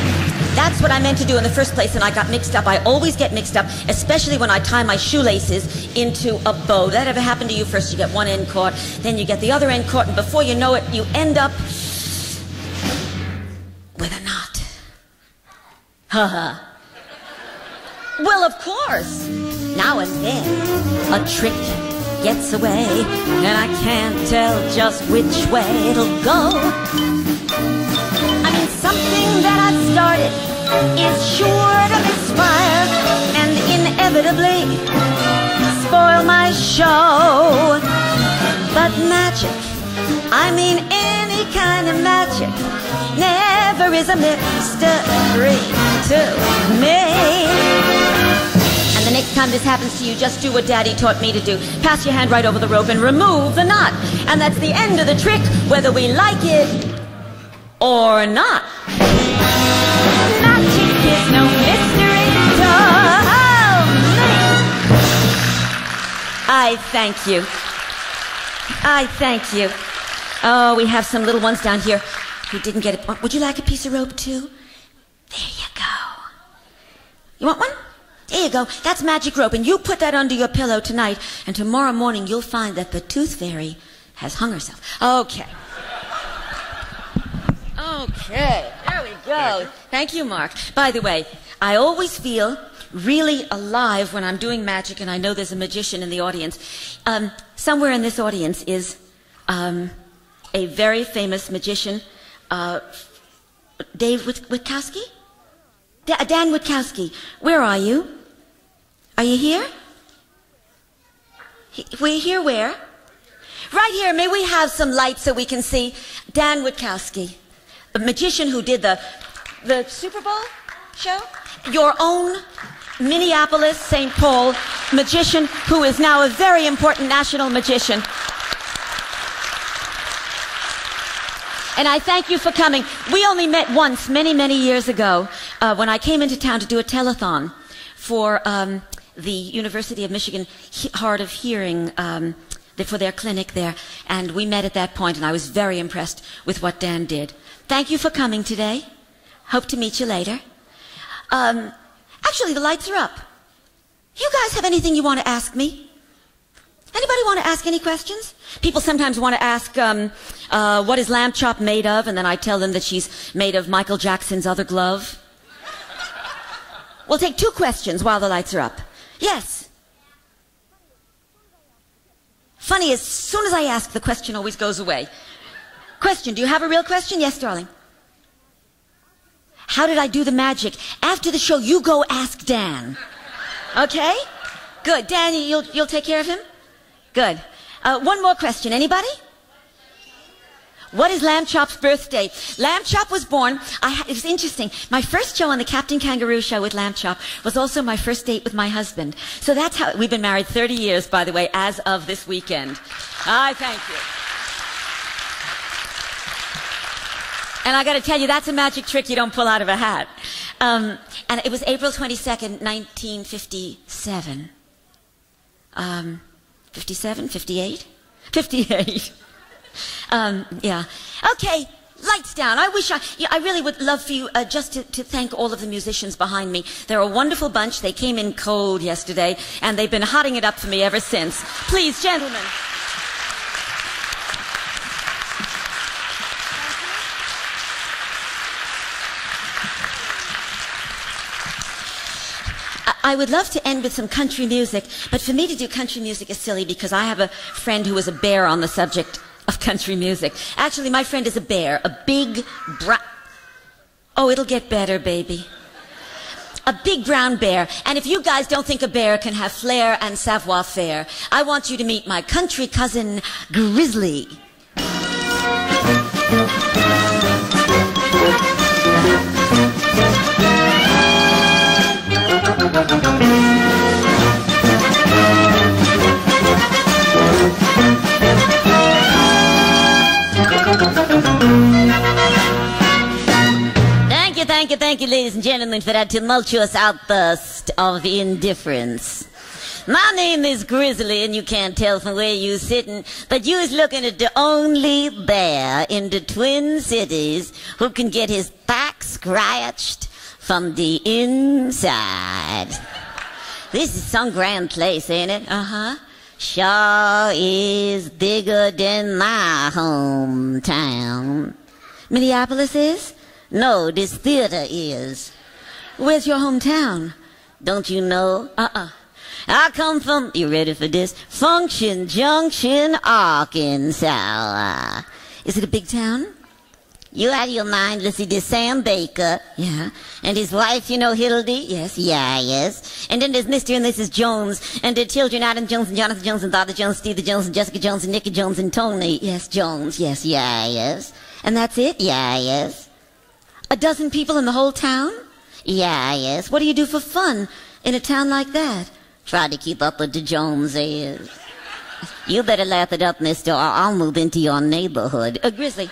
that's what I meant to do in the first place, and I got mixed up. I always get mixed up, especially when I tie my shoelaces into a bow. That ever happened to you? First you get one end caught, then you get the other end caught, and before you know it, you end up with a knot. Ha-ha. Well, of course. Now and then, a trick gets away, and I can't tell just which way it'll go. I mean, something that I've started is sure to misfire and inevitably spoil my show. But magic, I mean any kind of magic, never is a mystery to me. And the next time this happens to you, just do what Daddy taught me to do. Pass your hand right over the rope and remove the knot. And that's the end of the trick, whether we like it or not. Magic is no mystery to me. I thank you. I thank you. Oh, we have some little ones down here who didn't get it. Would you like a piece of rope too? There you go. You want one? There you go. That's magic rope, and you put that under your pillow tonight, and tomorrow morning you'll find that the tooth fairy has hung herself. Okay. Okay. There we go. Thank you, Mark. By the way, I always feel really alive when I'm doing magic, and I know there's a magician in the audience. Somewhere in this audience is a very famous magician, Dave Witkowski? Dan Witkowski. Where are you? Are you here? We're here where? Right here. May we have some light so we can see Dan Witkowski, the magician who did the Super Bowl show? Your own Minneapolis, St. Paul magician who is now a very important national magician. And I thank you for coming. We only met once, many, many years ago, when I came into town to do a telethon for the University of Michigan Hard of Hearing, for their clinic there. And we met at that point, and I was very impressed with what Dan did. Thank you for coming today. Hope to meet you later. Actually, the lights are up. You guys have anything you want to ask me? Anybody want to ask any questions? People sometimes want to ask, what is Lambchop made of? And then I tell them that she's made of Michael Jackson's other glove. We'll take 2 questions while the lights are up. Yes. Funny, as soon as I ask, the question always goes away. Question, do you have a real question? Yes, darling. How did I do the magic? After the show, you go ask Dan. Okay? Good. Dan, you'll take care of him? Good. One more question. Anybody? What is Lambchop's birthday? Lambchop was born, it was interesting. My first show on the Captain Kangaroo show with Lambchop was also my first date with my husband. So that's how, we've been married 30 years, by the way, as of this weekend. I thank you. And I got to tell you, that's a magic trick you don't pull out of a hat. And it was April 22nd, 1957. 57, 58? 58. Yeah. Okay, lights down. I really would love for you just to thank all of the musicians behind me. They're a wonderful bunch. They came in cold yesterday, and they've been hotting it up for me ever since. Please, gentlemen. I would love to end with some country music, but for me to do country music is silly because I have a friend who is a bear on the subject of country music. Actually, my friend is a bear, a big brown... Oh, it'll get better, baby. A big brown bear. And if you guys don't think a bear can have flair and savoir-faire, I want you to meet my country cousin, Grizzly. Thank you, ladies and gentlemen, for that tumultuous outburst of indifference. My name is Grizzly, and you can't tell from where you're sitting, but you's looking at the only bear in the Twin Cities who can get his back scratched from the inside. This is some grand place, ain't it? Uh-huh. Sure is bigger than my hometown. Minneapolis is? No, this theater is. Where's your hometown? Don't you know? I come from, you ready for this? Function Junction, Arkansas. Is it a big town? You out of your mind, let's see, there's Sam Baker. Yeah. And his wife, you know, Hildy? Yes. Yeah, yes. And then there's Mr. and Mrs. Jones. And their children, Adam Jones and Jonathan Jones and Dottie Jones, Steve Jones and Jessica Jones and Nicky Jones and Tony. Yes, Jones. Yes, yeah, yes. And that's it? Yeah, yes. A dozen people in the whole town? Yeah, yes. What do you do for fun in a town like that? Try to keep up with the Joneses. You better laugh it up, mister, or I'll move into your neighborhood. Grizzly.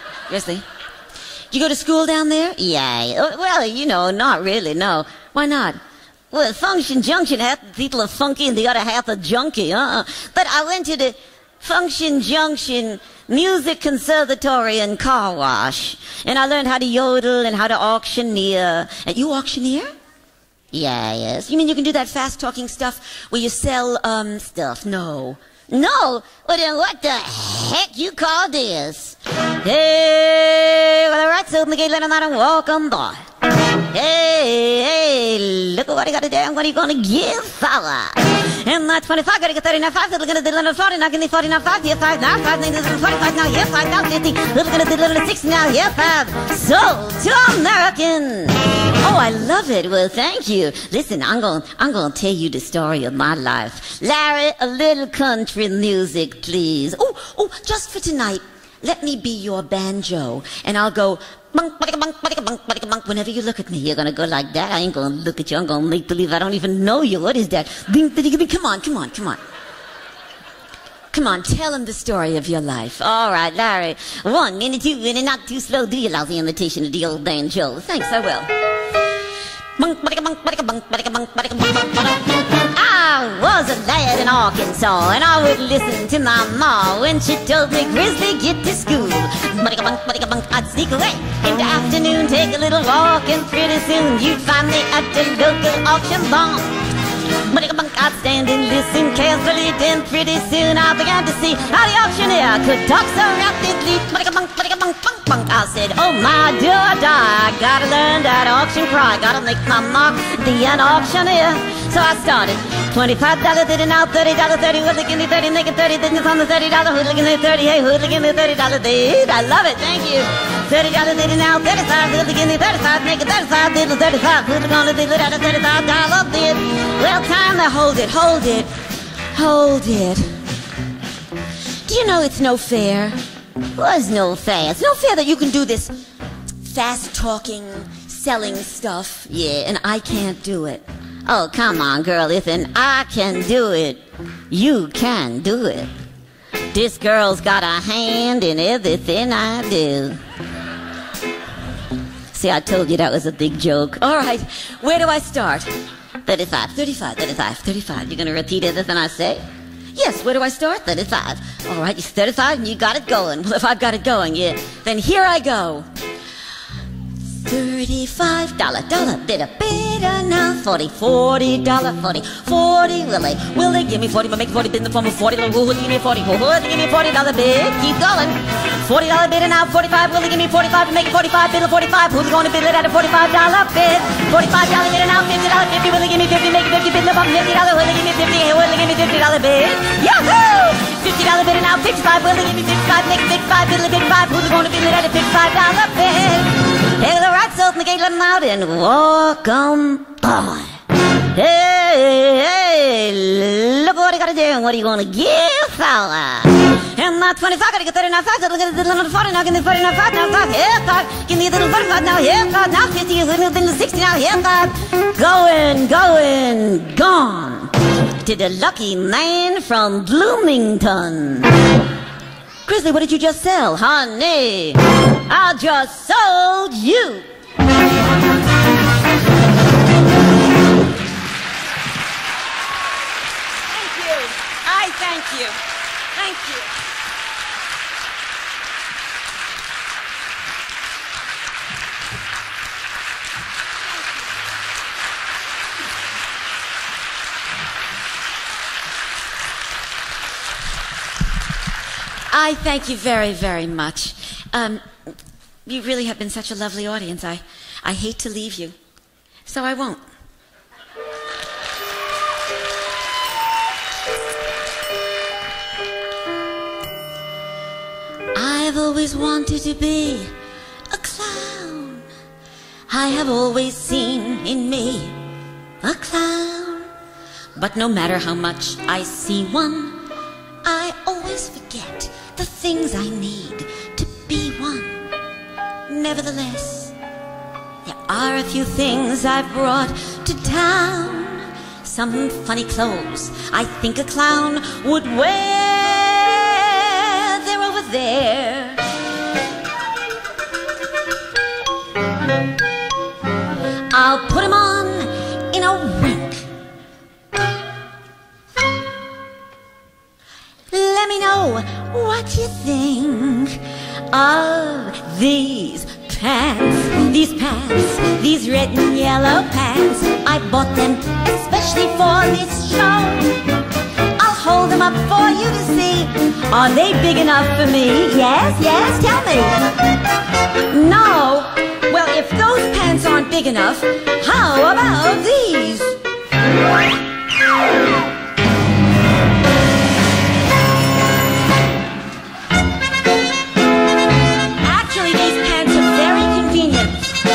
You go to school down there? Yeah. Well, you know, not really, no. Why not? Well, Function Junction, half the people are funky and the other half are junky, But I went to the Function Junction Music Conservatory and Car Wash. And I learned how to yodel and how to auctioneer. And you auctioneer? Yeah, yes. You mean you can do that fast-talking stuff where you sell, stuff? No. No? Well, then what the heck you call this? Hey, well, all right, so open the gate, let him out and welcome, boy. Hey, look at what I got to do. What are you going to give, fella? And that's 25, got to get 39, 5, little gonna diddle on 40, now give me 49, 5, here 5, now 5, 9, 45, now here 5, now 50, little gonna diddle on 60, now here 5. Sold to American. Oh, I love it. Well, thank you. Listen, I'm going to tell you the story of my life. Larry, a little country music, please. Oh, just for tonight. Let me be your banjo, and I'll go bunk, bunk, bunk, bunk, bunk, bunk. Whenever you look at me, you're gonna go like that. I ain't gonna look at you. I'm gonna make believe I don't even know you. What is that? Come on, tell him the story of your life. All right, Larry. 1 minute, 2 minute, not too slow. Do your lousy imitation of the old banjo. Thanks, I will. I was a lad in Arkansas, and I would listen to my ma when she told me, Grizzly, get to school. I'd sneak away in the afternoon, take a little walk, and pretty soon you'd find me at the local auction barn. I'd stand and listen carefully, then pretty soon I began to see how the auctioneer could talk so rapidly. I said, oh my daughter, I gotta learn that auction cry, gotta make my mark, be an auctioneer. So I started. $25 did it now, $30, 30, who'd give me 30, make it 30, didn't come the $30, who'd give me 30, hey, who'd give me $30, did. I love it, thank you. $30 did it now, 35, who'd give me 35, make it 35, did 35, who'd gonna do it at a $35 bid. Well, time to hold it. Do you know it's no fair? Was no fair. It's no fair that you can do this fast-talking, selling stuff, yeah, and I can't do it. Oh, come on, girl, if an I can do it, you can do it. This girl's got a hand in everything I do. See, I told you that was a big joke. All right, where do I start? 35. You're going to repeat everything I say? Yes, where do I start? 35. All right, you're 35 and you got it going. Well, if I've got it going, yeah, then here I go. $35 bit a now. $40 $40 will they give me 40? But make 40 bid in the form of 40. Who will give me 40? Who will give me $40 bid? Keep going. $40 bid now. 45 will they give me 45 to make it 45 bid of 45? Who's going to bid it at a $45 bid? $45 bid now. $50 50 will they give me 50? Make it 50 bid in the form of $50. Will they give me 50? Will they give me $50 bid? Yahoo! $50 bid now. 55 will they give me 55? Make it 55 bid of 55. Who's going to bid it at a $55 bid? Hey, the rats open the gate, let them out, and walk 'em by. Hey, hey, look what I gotta do, and what are you gonna give, fella? And not 25, gotta get 39, 5, look at the little 40, now give me 49, 5, now 5, here, 5, give me a little 45, now here, 5, now 50, a little bit of 60, now here, 5. Going, gone. To the lucky man from Bloomington. Grizzly, what did you just sell? Honey, I just sold you. Thank you. I thank you. Thank you. I thank you very, very much. You really have been such a lovely audience. I hate to leave you, so I won't. I've always wanted to be a clown. I have always seen in me a clown. But no matter how much I see one, I always forget the things I need to be one. Nevertheless, there are a few things I've brought to town. Some funny clothes I think a clown would wear. They're over there. I'll put 'em on in a wink. Let me know what you think of these pants, these red and yellow pants. I bought them especially for this show. I'll hold them up for you to see. Are they big enough for me? Yes, tell me. No? Well, if those pants aren't big enough, how about these?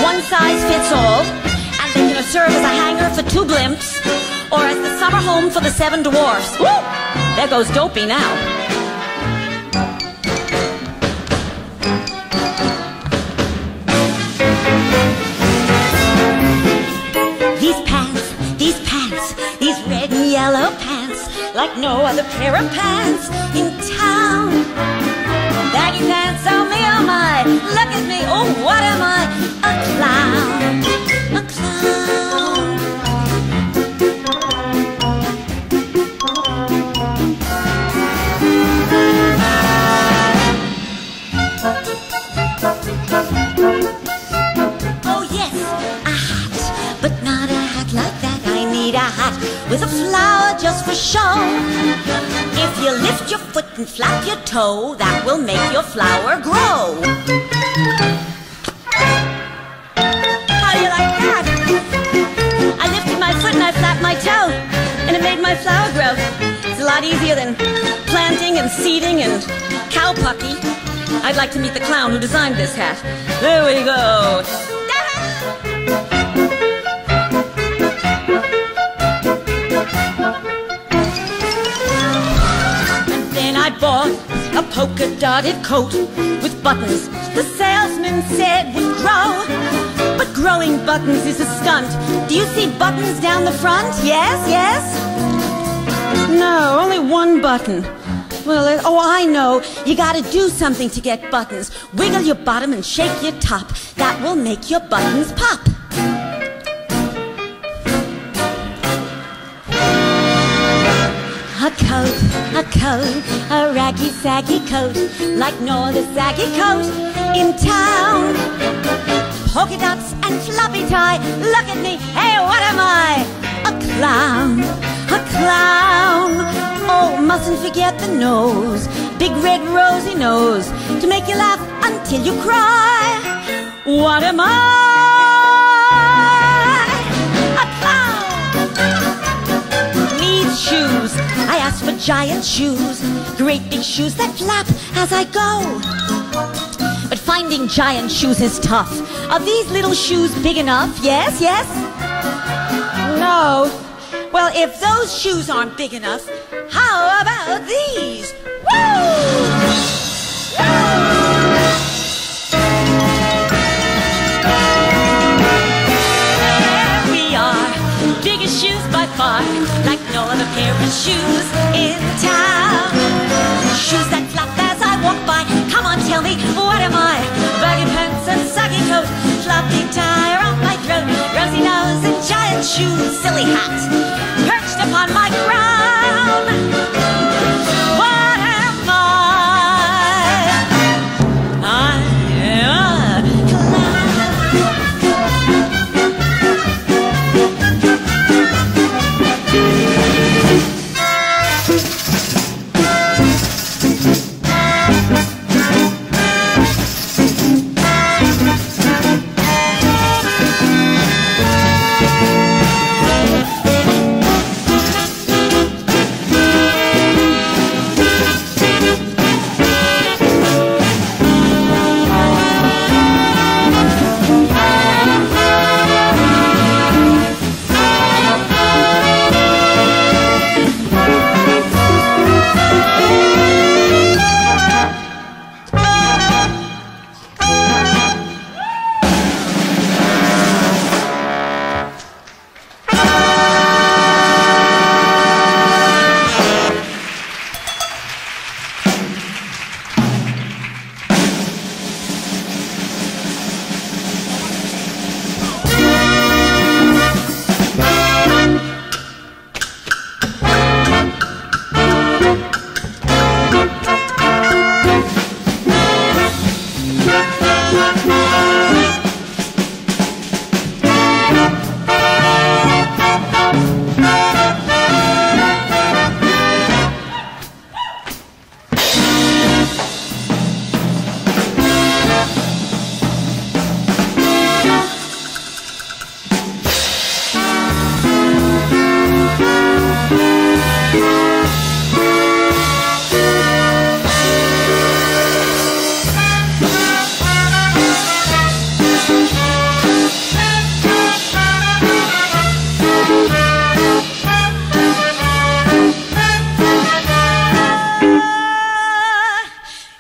One size fits all, and they can serve as a hanger for 2 blimps, or as the summer home for the 7 dwarfs. Woo! There goes Dopey now. These red and yellow pants, like no other pair of pants in town. Baggy pants, oh me, oh my, look at me, oh what am I? A clown, a clown. Oh yes, a hat, but not a hat like that. I need a hat with a flower just for show. If you lift your foot and flap your toe, that will make your flower grow. How do you like that? I lifted my foot and I flapped my toe, and it made my flower grow. It's a lot easier than planting and seeding and cowpucky. I'd like to meet the clown who designed this hat. There we go. I bought a polka-dotted coat with buttons the salesman said would grow. But growing buttons is a stunt. Do you see buttons down the front? Yes? No, only one button. Well, oh, I know. You gotta do something to get buttons. Wiggle your bottom and shake your top. That will make your buttons pop. A coat, a raggy, saggy coat, like no other saggy coat in town. Polka dots and floppy tie, look at me, hey, what am I? A clown, a clown. Oh, mustn't forget the nose, big red rosy nose, to make you laugh until you cry. What am I? A clown. Needs shoes, I asked for giant shoes, great big shoes that flap as I go. But finding giant shoes is tough. Are these little shoes big enough? Yes, yes? No. Well, if those shoes aren't big enough, how about these? Woo! There we are, biggest shoes by far, like no other pair of shoes in town. Shoes that flap as I walk by. Come on, tell me, what am I? Baggy pants and saggy coat, floppy tie around my throat, rosy nose and giant shoes, silly hat, perched upon my crown. What am I? I am a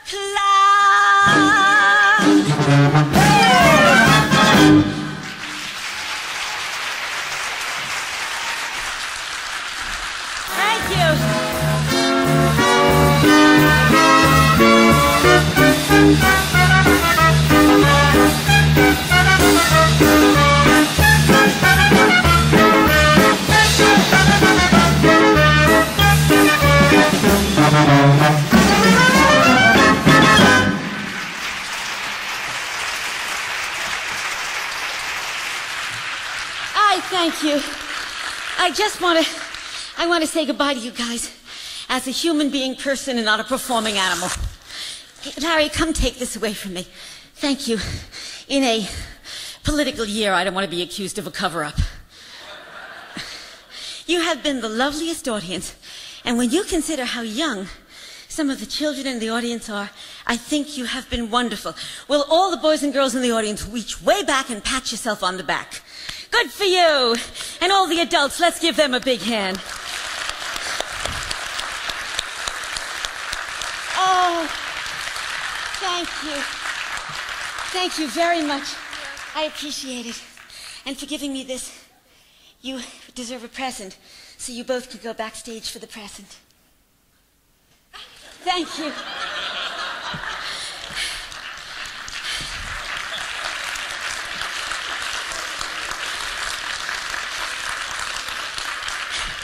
clown. Thank you. I want to say goodbye to you guys as a human being person and not a performing animal. Larry, come take this away from me. Thank you. In a political year, I don't want to be accused of a cover-up. You have been the loveliest audience, and when you consider how young some of the children in the audience are, I think you have been wonderful. Will all the boys and girls in the audience reach way back and pat yourself on the back? Good for you. And all the adults, let's give them a big hand. Oh, thank you. Thank you very much. I appreciate it. And for giving me this, you deserve a present, so you both can go backstage for the present. Thank you.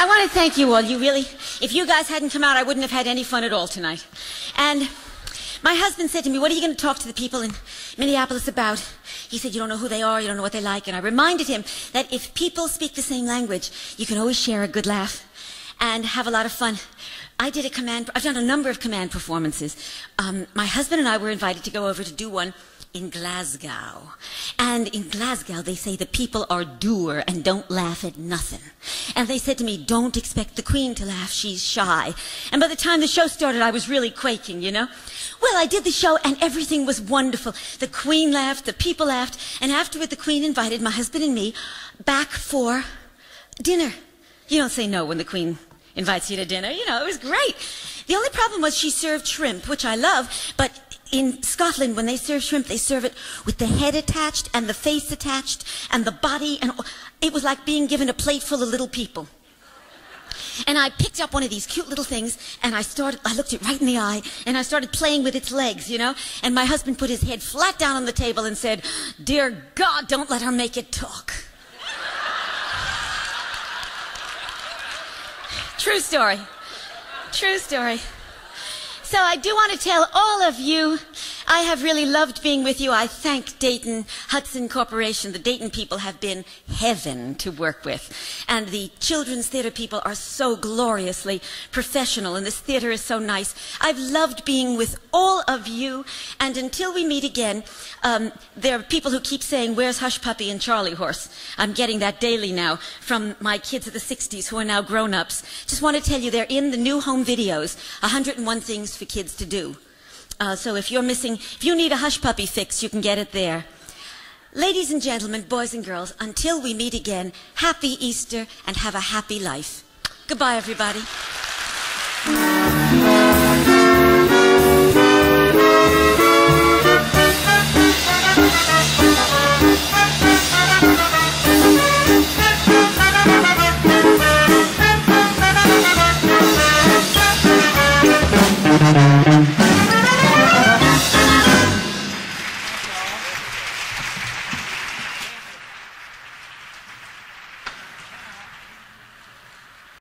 I want to thank you all. You really If you guys hadn't come out, I wouldn't have had any fun at all tonight. And my husband said to me, what are you going to talk to the people in Minneapolis about? He said, you don't know who they are, you don't know what they like. And I reminded him that if people speak the same language, you can always share a good laugh and have a lot of fun. I've done a number of command performances. My husband and I were invited to go over to do one in Glasgow. And in Glasgow, they say the people are dour and don't laugh at nothing. And they said to me, don't expect the Queen to laugh, she's shy. And by the time the show started, I was really quaking, you know. Well, I did the show and everything was wonderful. The Queen laughed, the people laughed, and afterward the Queen invited my husband and me back for dinner. You don't say no when the Queen invites you to dinner. You know, it was great. The only problem was she served shrimp, which I love, but in Scotland, when they serve shrimp, they serve it with the head attached and the face attached and the body, and it was like being given a plate full of little people. And I picked up one of these cute little things, and I looked it right in the eye, and I started playing with its legs, you know, and my husband put his head flat down on the table and said, "Dear God, don't let her make it talk." True story. True story. So I do want to tell all of you, I have really loved being with you. I thank Dayton Hudson Corporation. The Dayton people have been heaven to work with. And the children's theater people are so gloriously professional, and this theater is so nice. I've loved being with all of you, and until we meet again, there are people who keep saying, where's Hush Puppy and Charlie Horse? I'm getting that daily now from my kids of the 60s who are now grown-ups. Just want to tell you, they're in the new home videos, 101 Things for Kids to Do. So if you need a Hush Puppy fix, you can get it there. Ladies and gentlemen, boys and girls, until we meet again, happy Easter and have a happy life. Goodbye, everybody.